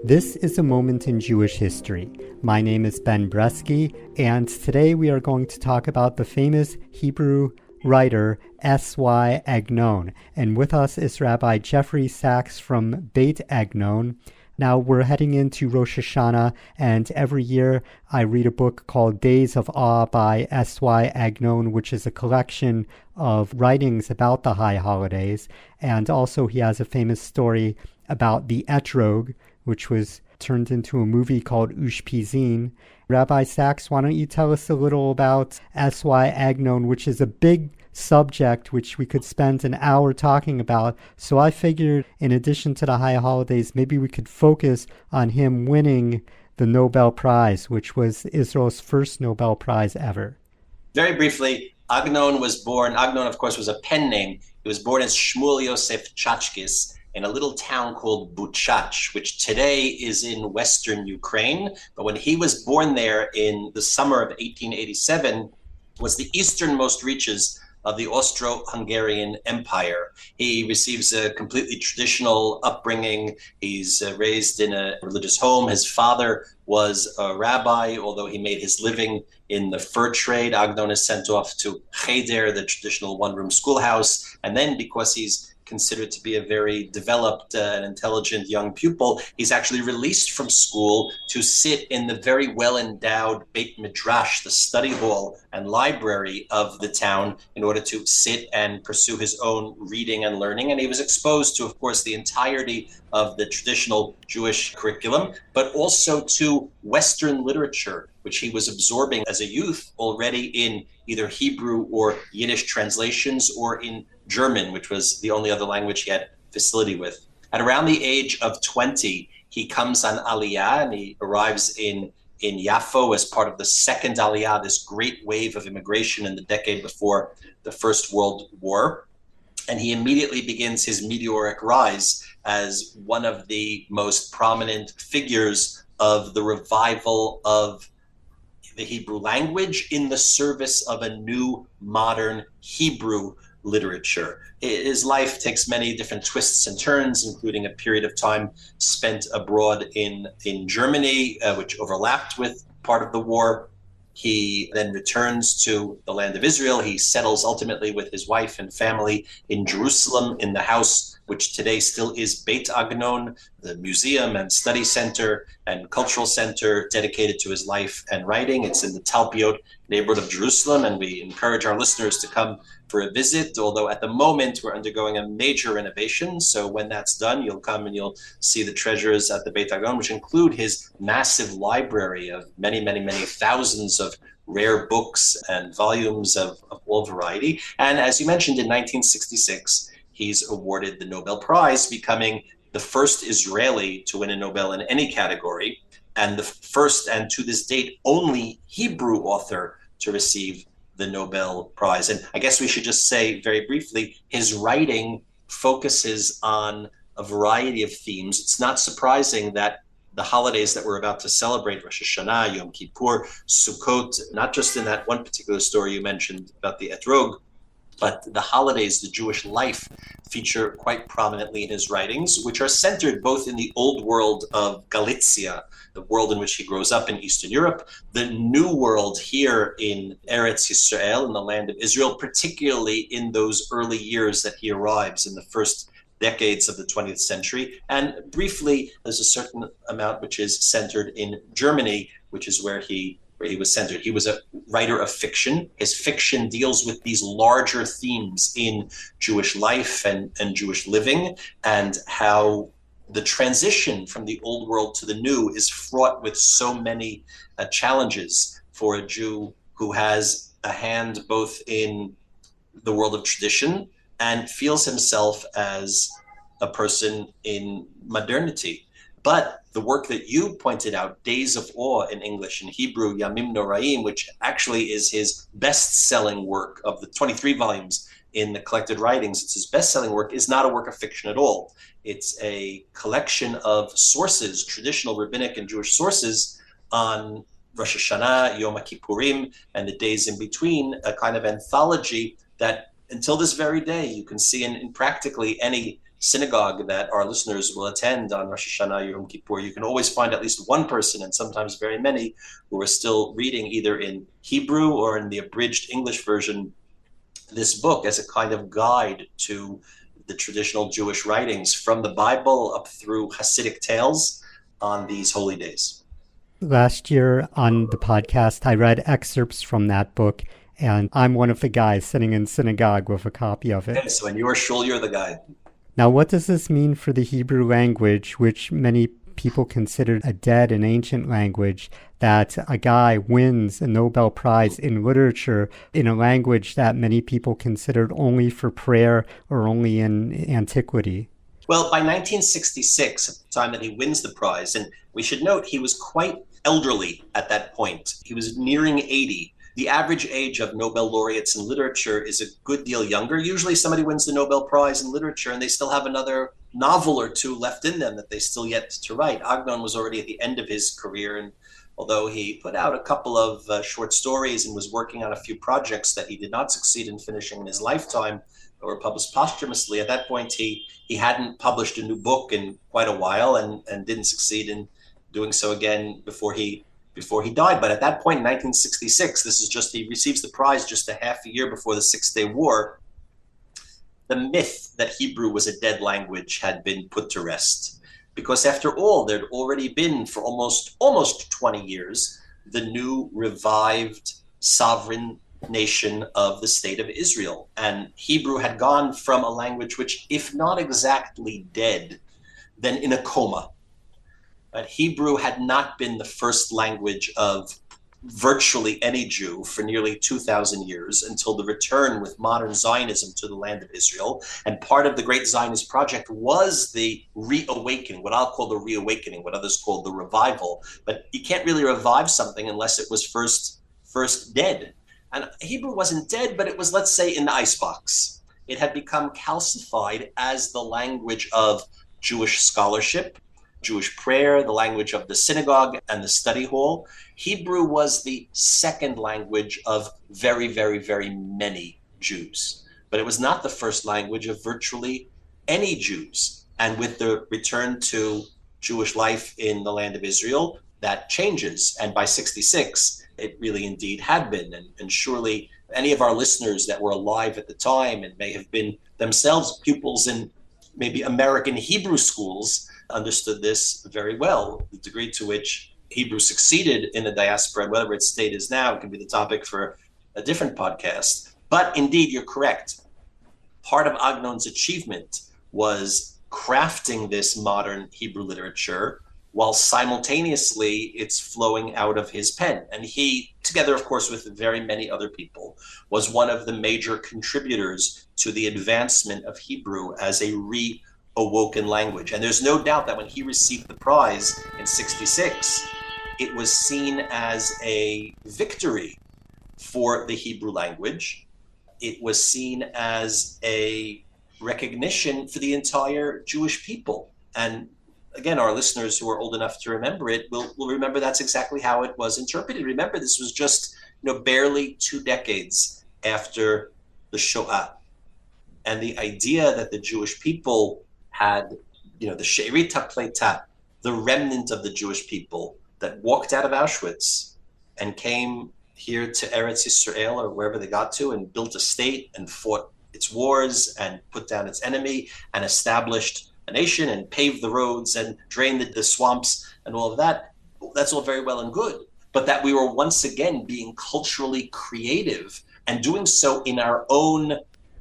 This is a moment in Jewish history. My name is Ben Bresky, and today we are going to talk about the famous Hebrew writer S.Y. Agnon. And with us is Rabbi Jeffrey Saks from Beit Agnon. Now we're heading into Rosh Hashanah, and every year I read a book called Days of Awe by S.Y. Agnon, which is a collection of writings about the high holidays. And also he has a famous story about the etrog, which was turned into a movie called Ushpizin. Rabbi Saks, why don't you tell us a little about S.Y. Agnon, which is a big subject which we could spend an hour talking about. So I figured, in addition to the high holidays, maybe we could focus on him winning the Nobel Prize, which was Israel's first Nobel Prize ever. Very briefly, Agnon, of course, was a pen name. He was born as Shmuel Yosef Chachkis in a little town called Buchach, which today is in western Ukraine. But when he was born there in the summer of 1887, was the easternmost reaches of the Austro-Hungarian Empire. He receives a completely traditional upbringing. He's raised in a religious home. His father was a rabbi, although he made his living in the fur trade. Agnon is sent off to Cheder, the traditional one-room schoolhouse. And then, because he's considered to be a very developed and intelligent young pupil, he's actually released from school to sit in the very well-endowed Beit Midrash, the study hall and library of the town, in order to sit and pursue his own reading and learning. And he was exposed to, of course, the entirety of the traditional Jewish curriculum, but also to Western literature, which he was absorbing as a youth already in either Hebrew or Yiddish translations, or in German, which was the only other language he had facility with. At around the age of 20, he comes on Aliyah, and he arrives in Yafo as part of the second Aliyah, this great wave of immigration in the decade before the First World War. And he immediately begins his meteoric rise as one of the most prominent figures of the revival of the Hebrew language in the service of a new modern Hebrew literature. His life takes many different twists and turns, including a period of time spent abroad in Germany, which overlapped with part of the war. He then returns to the land of Israel. He settles ultimately with his wife and family in Jerusalem, in the house which today still is Beit Agnon, the museum and study center and cultural center dedicated to his life and writing. It's in the Talpiot neighborhood of Jerusalem, and we encourage our listeners to come for a visit, although at the moment we're undergoing a major renovation. So when that's done, you'll come and you'll see the treasures at the Beit Agnon, which include his massive library of many, many, many thousands of rare books and volumes of all variety. And as you mentioned, in 1966, he's awarded the Nobel Prize, becoming the first Israeli to win a Nobel in any category, and the first, and to this date, only Hebrew author to receive the Nobel Prize. And I guess we should just say very briefly, his writing focuses on a variety of themes. It's not surprising that the holidays that we're about to celebrate, Rosh Hashanah, Yom Kippur, Sukkot, not just in that one particular story you mentioned about the etrog, but the holidays, the Jewish life, feature quite prominently in his writings, which are centered both in the old world of Galicia, the world in which he grows up in Eastern Europe, the new world here in Eretz Yisrael, in the land of Israel, particularly in those early years that he arrives in the first decades of the 20th century. And briefly, there's a certain amount which is centered in Germany, which is where he was centered. He was a writer of fiction. His fiction deals with these larger themes in Jewish life and Jewish living, and how the transition from the old world to the new is fraught with so many challenges for a Jew who has a hand both in the world of tradition and feels himself as a person in modernity. But the work that you pointed out, Days of Awe in English, in Hebrew, Yamim Noraim, which actually is his best-selling work of the 23 volumes in the collected writings, it's his best-selling work, is not a work of fiction at all. It's a collection of sources, traditional rabbinic and Jewish sources, on Rosh Hashanah, Yom Kippurim, and the days in between, a kind of anthology that until this very day you can see in practically any synagogue that our listeners will attend on Rosh Hashanah, Yom Kippur, you can always find at least one person, and sometimes very many, who are still reading either in Hebrew or in the abridged English version this book as a kind of guide to the traditional Jewish writings from the Bible up through Hasidic tales on these holy days. Last year on the podcast, I read excerpts from that book, and I'm one of the guys sitting in synagogue with a copy of it. Okay, so in your shul, you're the guy. Now, what does this mean for the Hebrew language, which many people considered a dead and ancient language, that a guy wins a Nobel Prize in literature in a language that many people considered only for prayer or only in antiquity? Well, by 1966, at the time that he wins the prize, and we should note he was quite elderly at that point. He was nearing 80. The average age of Nobel laureates in literature is a good deal younger. Usually somebody wins the Nobel Prize in literature and they still have another novel or two left in them that they still yet to write. Agnon was already at the end of his career, and although he put out a couple of short stories and was working on a few projects that he did not succeed in finishing in his lifetime, or published posthumously, at that point he hadn't published a new book in quite a while and didn't succeed in doing so again before he died. But at that point in 1966, he receives the prize just a half a year before the Six-Day War. The myth that Hebrew was a dead language had been put to rest, because after all, there'd already been for almost 20 years the new revived sovereign nation of the state of Israel. And Hebrew had gone from a language which, if not exactly dead, then in a coma. But Hebrew had not been the first language of virtually any Jew for nearly 2,000 years until the return with modern Zionism to the land of Israel. And part of the great Zionist project was the reawakening, what I'll call the reawakening, what others call the revival. But you can't really revive something unless it was first dead. And Hebrew wasn't dead, but it was, let's say, in the icebox. It had become calcified as the language of Jewish scholarship, Jewish prayer, the language of the synagogue and the study hall. Hebrew was the second language of very, very, very many Jews. But it was not the first language of virtually any Jews. And with the return to Jewish life in the land of Israel, that changes. And by 66, it really indeed had been. And surely any of our listeners that were alive at the time and may have been themselves pupils in maybe American Hebrew schools understood this very well. The degree to which Hebrew succeeded in the diaspora, and whether its state is now, can be the topic for a different podcast. But indeed, you're correct. Part of Agnon's achievement was crafting this modern Hebrew literature while simultaneously it's flowing out of his pen. And he, together, of course, with very many other people, was one of the major contributors to the advancement of Hebrew as a reawoken language. And there's no doubt that when he received the prize in 66, it was seen as a victory for the Hebrew language. It was seen as a recognition for the entire Jewish people. And again, our listeners who are old enough to remember it will remember that's exactly how it was interpreted. Remember, this was just barely 2 decades after the Shoah. And the idea that the Jewish people had, the She'erit HaPleita, the remnant of the Jewish people that walked out of Auschwitz and came here to Eretz Yisrael or wherever they got to and built a state and fought its wars and put down its enemy and established a nation and paved the roads and drained the swamps and all of that. That's all very well and good. But that we were once again being culturally creative and doing so in our own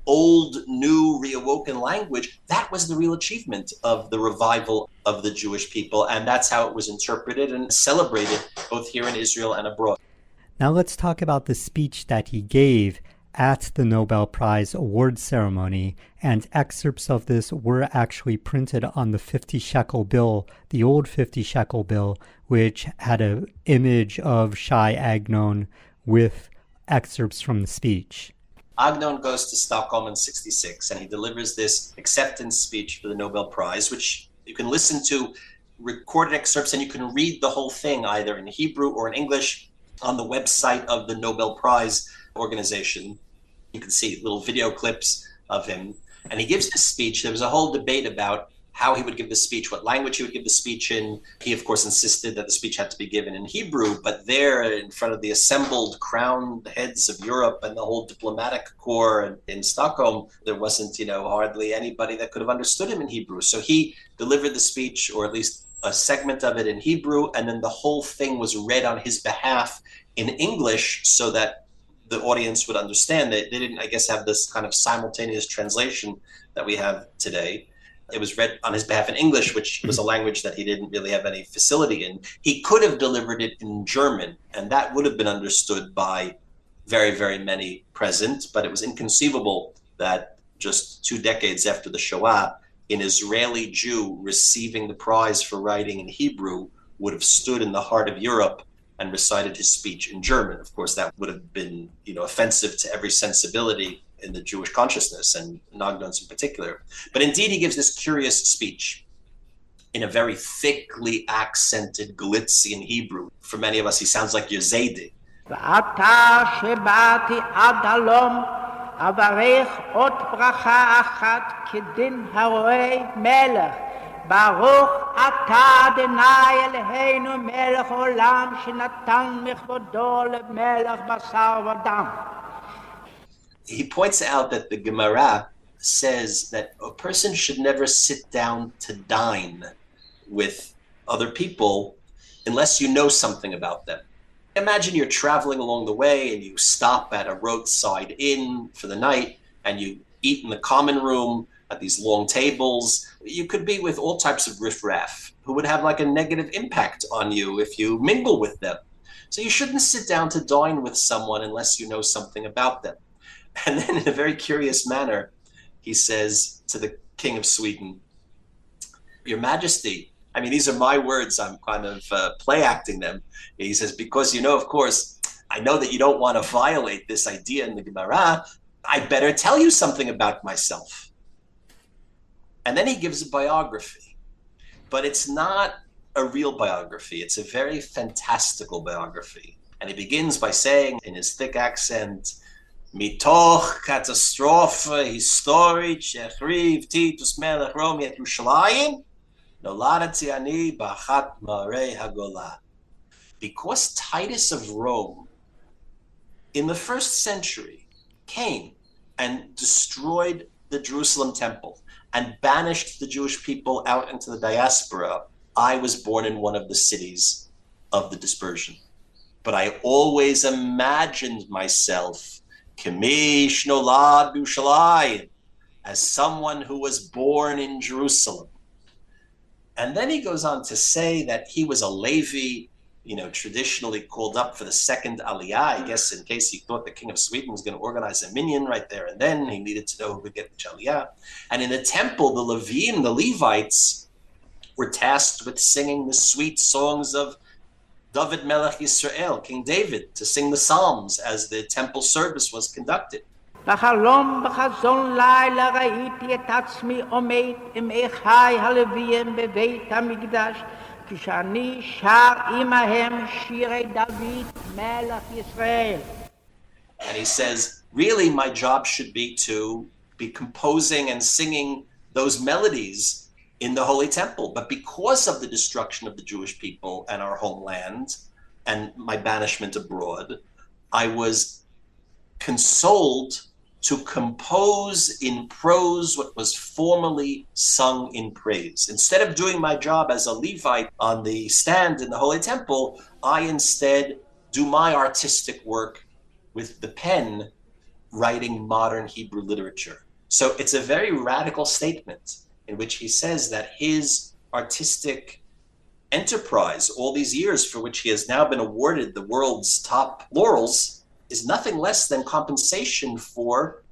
old, new, reawoken language, that was the real achievement of the revival of the Jewish people. And that's how it was interpreted and celebrated both here in Israel and abroad. Now let's talk about the speech that he gave at the Nobel Prize award ceremony, and excerpts of this were actually printed on the 50 shekel bill, the old 50 shekel bill, which had an image of Shai Agnon with excerpts from the speech. Agnon goes to Stockholm in 66, and he delivers this acceptance speech for the Nobel Prize, which you can listen to recorded excerpts, and you can read the whole thing either in Hebrew or in English on the website of the Nobel Prize organization. You can see little video clips of him. And he gives this speech. There was a whole debate about how he would give the speech, what language he would give the speech in. He, of course, insisted that the speech had to be given in Hebrew, but there in front of the assembled crowned heads of Europe and the whole diplomatic corps in Stockholm, there wasn't, hardly anybody that could have understood him in Hebrew. So he delivered the speech, or at least a segment of it, in Hebrew, and then the whole thing was read on his behalf in English so that the audience would understand. They didn't, I guess, have this kind of simultaneous translation that we have today. It was read on his behalf in English, which was a language that he didn't really have any facility in. He could have delivered it in German, and that would have been understood by very, very many present, but it was inconceivable that just 2 decades after the Shoah, an Israeli Jew receiving the prize for writing in Hebrew would have stood in the heart of Europe and recited his speech in German. Of course, that would have been, offensive to every sensibility in the Jewish consciousness, and Agnon's in particular. But indeed, he gives this curious speech in a very thickly accented Galician Hebrew. For many of us, he sounds like Yezedi. Baruch atah Adonai Eloheinu melech olam shenatan mechvodo lemelech basar v'dam. He points out that the Gemara says that a person should never sit down to dine with other people unless you know something about them. Imagine you're traveling along the way and you stop at a roadside inn for the night and you eat in the common room at these long tables. You could be with all types of riffraff who would have like a negative impact on you if you mingle with them. So you shouldn't sit down to dine with someone unless you know something about them. And then in a very curious manner, he says to the King of Sweden, Your Majesty, I mean, these are my words, I'm kind of play acting them. He says, because, of course, I know that you don't want to violate this idea in the Gemara, I better tell you something about myself. And then he gives a biography, but it's not a real biography. It's a very fantastical biography. And he begins by saying in his thick accent, Mitoch katastrofa historit shechriv Titus melech Romi et Yerushalayim noladati ani b'achat ma'arei hagolah. Because Titus of Rome in the 1st century came and destroyed the Jerusalem temple and banished the Jewish people out into the diaspora, I was born in one of the cities of the dispersion. But I always imagined myself Kemish nolad b'Yerushalayim, as someone who was born in Jerusalem. And then he goes on to say that he was a Levi, traditionally called up for the second Aliyah, I guess in case he thought the King of Sweden was going to organize a minyan right there and then. He needed to know who would get the Aliyah. And in the temple, the Levim, the Levites, were tasked with singing the sweet songs of David Melech Yisrael, King David, to sing the Psalms as the temple service was conducted. בחלום בחזון לילה ראיתי את עצמי עומד עם אחי הלוויים בבית המקדש כשאני שר עמהם שירי דוד מלך ישראל. And he says, really, my job should be to be composing and singing those melodies in the Holy Temple. But because of the destruction of the Jewish people and our homeland and my banishment abroad, I was consoled to compose in prose what was formerly sung in praise. Instead of doing my job as a Levite on the stand in the Holy Temple, I instead do my artistic work with the pen, writing modern Hebrew literature. So it's a very radical statement in which he says that his artistic enterprise, all these years for which he has now been awarded the world's top laurels, is nothing less than compensation for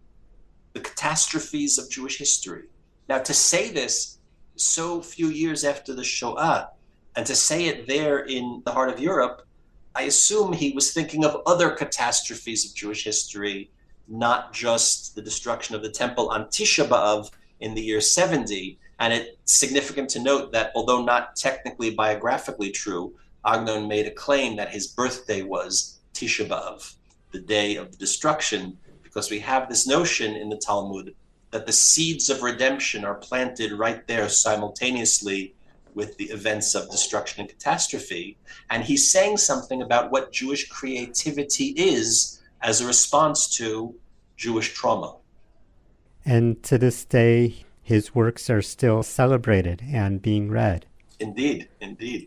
the catastrophes of Jewish history. Now, to say this so few years after the Shoah, and to say it there in the heart of Europe, I assume he was thinking of other catastrophes of Jewish history, not just the destruction of the temple on Tisha B'Av in the year 70. And it's significant to note that, although not technically biographically true, Agnon made a claim that his birthday was Tisha B'Av, the day of the destruction, because we have this notion in the Talmud that the seeds of redemption are planted right there simultaneously with the events of destruction and catastrophe. And he's saying something about what Jewish creativity is as a response to Jewish trauma. And to this day, his works are still celebrated and being read. Indeed,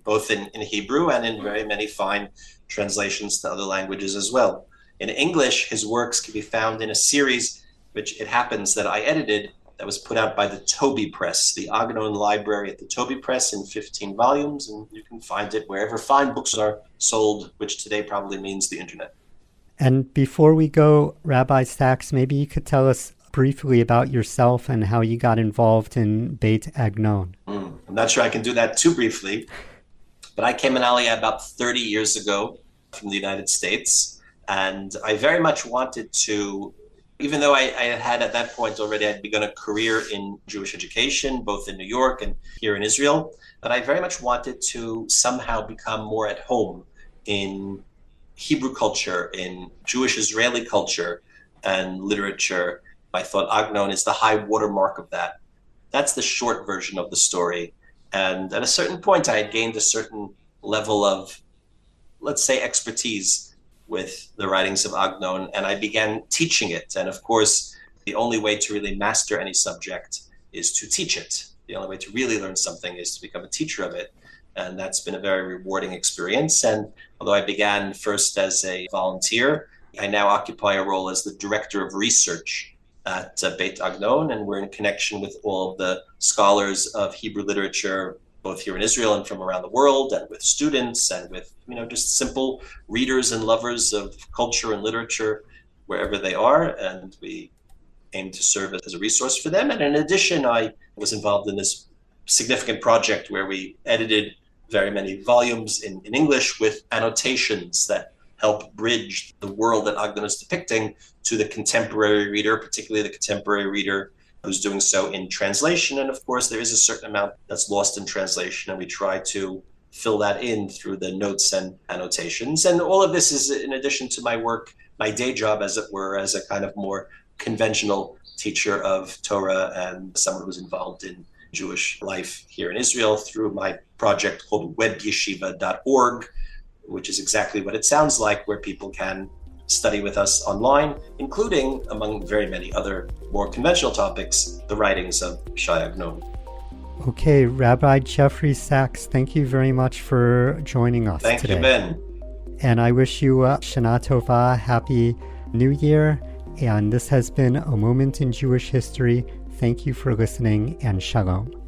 both in Hebrew and in very many fine translations to other languages as well. In English, his works can be found in a series, which it happens that I edited, that was put out by the Toby Press, the Agnon Library at the Toby Press in 15 volumes, and you can find it wherever fine books are sold, which today probably means the internet. And before we go, Rabbi Saks, maybe you could tell us briefly about yourself and how you got involved in Beit Agnon. I'm not sure I can do that too briefly, but I came in Aliyah about 30 years ago from the United States, and I very much wanted to, even though I had at that point already, I'd begun a career in Jewish education, both in New York and here in Israel, but I very much wanted to somehow become more at home in Hebrew culture, in Jewish Israeli culture and literature. I thought Agnon is the high watermark of that. That's the short version of the story. And at a certain point, I had gained a certain level of, let's say, expertise with the writings of Agnon, and I began teaching it. And of course, the only way to really master any subject is to teach it. The only way to really learn something is to become a teacher of it. And that's been a very rewarding experience. And although I began first as a volunteer, I now occupy a role as the director of research at Beit Agnon, and we're in connection with all of the scholars of Hebrew literature, both here in Israel and from around the world, and with students and with, just simple readers and lovers of culture and literature wherever they are. And we aim to serve as a resource for them. And in addition, I was involved in this significant project where we edited very many volumes in English with annotations that help bridge the world that Agnon is depicting to the contemporary reader, particularly the contemporary reader who's doing so in translation. And of course, there is a certain amount that's lost in translation, and we try to fill that in through the notes and annotations. And all of this is in addition to my work, my day job, as it were, as a kind of more conventional teacher of Torah and someone who's involved in Jewish life here in Israel through my project called webyeshiva.org, which is exactly what it sounds like, where people can study with us online, including, among very many other more conventional topics, the writings of Shai Agnon. Okay, Rabbi Jeffrey Saks, thank you very much for joining us today. Thank you, Ben. And I wish you Shana Tova, Happy New Year. And this has been A Moment in Jewish History. Thank you for listening, and Shalom.